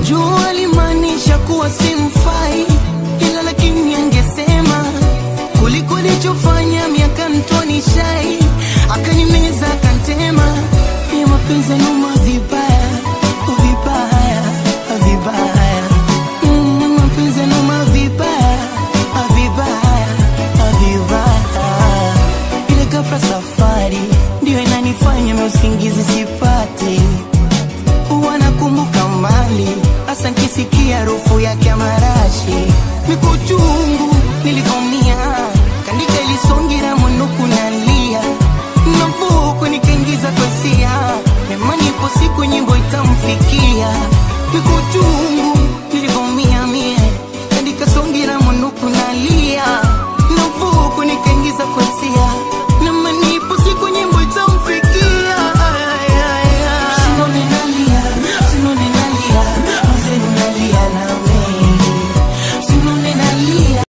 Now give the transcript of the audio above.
Jua limaanisha kuwa simfai, ila lakini angesema kuliko nilichofanya miaka ntoni shai. Akanimeza akantema, ya mapenzi noma vibaya, vibaya, vibaya. Mapenzi noma vibaya, vibaya, vibaya. Ile ghafla safari ndio inanifanya mimi usingizi sipati. Wanakumbuka mbali, hasa nikisikia harufu yake ya marashi. Mikuchungu nilivomia, kandika ilisongira mwonuku nalia. Navuko nikaingiza kwa sia, nemani ipo siku nyimbo itamfikia. Mikuchungu